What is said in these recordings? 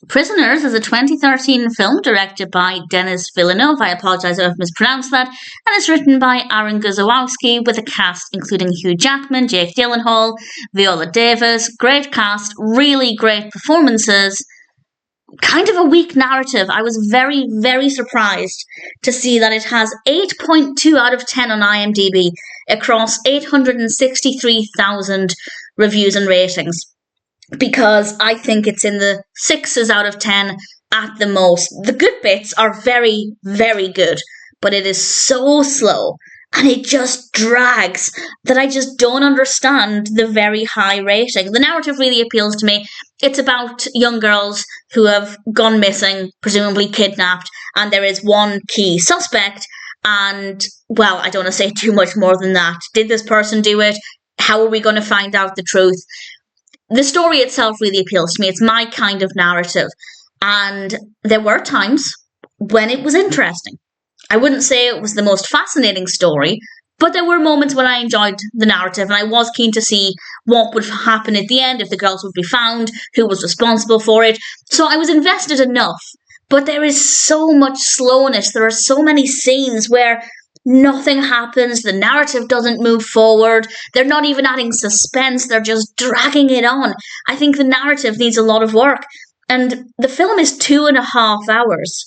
Prisoners is a 2013 film directed by Denis Villeneuve. I apologise if I mispronounced that. And it's written by Erin Guzikowski with a cast including Hugh Jackman, Jake Gyllenhaal, Viola Davis. Great cast, really great performances. Kind of a weak narrative. I was very, very surprised to see that it has 8.2 out of 10 on IMDb across 863,000 reviews and ratings, because I think it's in the 6s out of 10 at the most. The good bits are very, very good, but it is so slow and it just drags that I just don't understand the very high rating. The narrative really appeals to me. It's about young girls who have gone missing, presumably kidnapped, and there is one key suspect. And, well, I don't want to say too much more than that. Did this person do it? How are we going to find out the truth? The story itself really appeals to me. It's my kind of narrative. And there were times when it was interesting. I wouldn't say it was the most fascinating story, but there were moments when I enjoyed the narrative and I was keen to see what would happen at the end, if the girls would be found, who was responsible for it. So I was invested enough. But there is so much slowness. There are so many scenes where nothing happens, the narrative doesn't move forward, they're not even adding suspense, they're just dragging it on. I think the narrative needs a lot of work. And the film is 2.5 hours.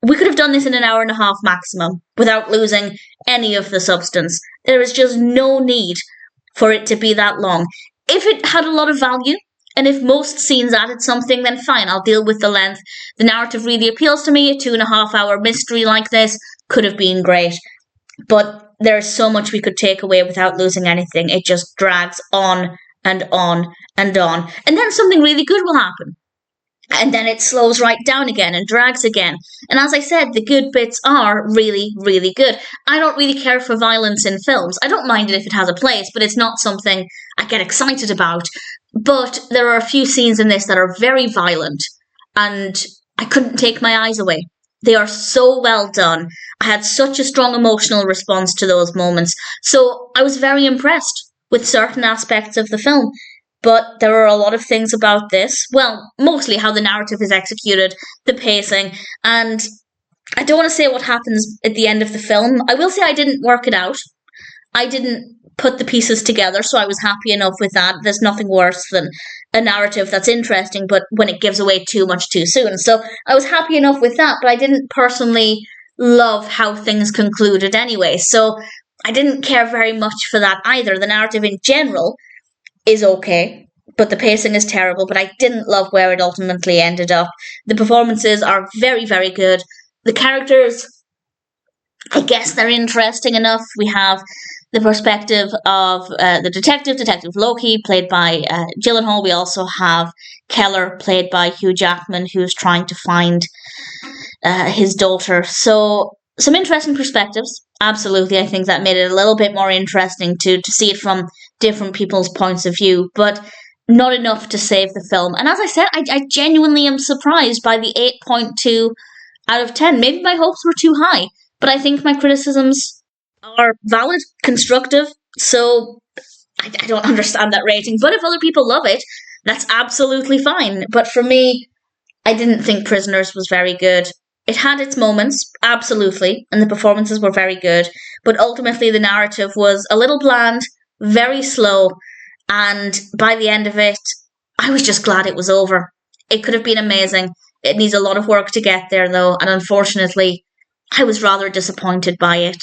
We could have done this in an hour and a half maximum without losing any of the substance. There is just no need for it to be that long. If it had a lot of value, and if most scenes added something, then fine, I'll deal with the length. The narrative really appeals to me. A 2.5 hour mystery like this could have been great. But there's so much we could take away without losing anything. It just drags on and on and on. And then something really good will happen. And then it slows right down again and drags again. And as I said, the good bits are really, really good. I don't really care for violence in films. I don't mind it if it has a place, but it's not something I get excited about. But there are a few scenes in this that are very violent, and I couldn't take my eyes away. They are so well done. I had such a strong emotional response to those moments. So I was very impressed with certain aspects of the film. But there are a lot of things about this. Well, mostly how the narrative is executed, the pacing, and I don't want to say what happens at the end of the film. I will say I didn't work it out. I didn't put the pieces together, so I was happy enough with that. There's nothing worse than a narrative that's interesting, but when it gives away too much too soon. So I was happy enough with that, but I didn't personally love how things concluded anyway. So I didn't care very much for that either. The narrative in general is okay, but the pacing is terrible, but I didn't love where it ultimately ended up. The performances are very, very good. The characters, I guess they're interesting enough. We have the perspective of the Detective Loki, played by Gyllenhaal. We also have Keller, played by Hugh Jackman, who's trying to find his daughter. So some interesting perspectives. Absolutely, I think that made it a little bit more interesting to see it from different people's points of view, but not enough to save the film. And as I said, I genuinely am surprised by the 8.2 out of 10. Maybe my hopes were too high, but I think my criticisms are valid, constructive, so I don't understand that rating. But if other people love it, that's absolutely fine. But for me, I didn't think Prisoners was very good. It had its moments, absolutely, and the performances were very good, but ultimately the narrative was a little bland, very slow, and by the end of it, I was just glad it was over. It could have been amazing. It needs a lot of work to get there, though, and unfortunately, I was rather disappointed by it.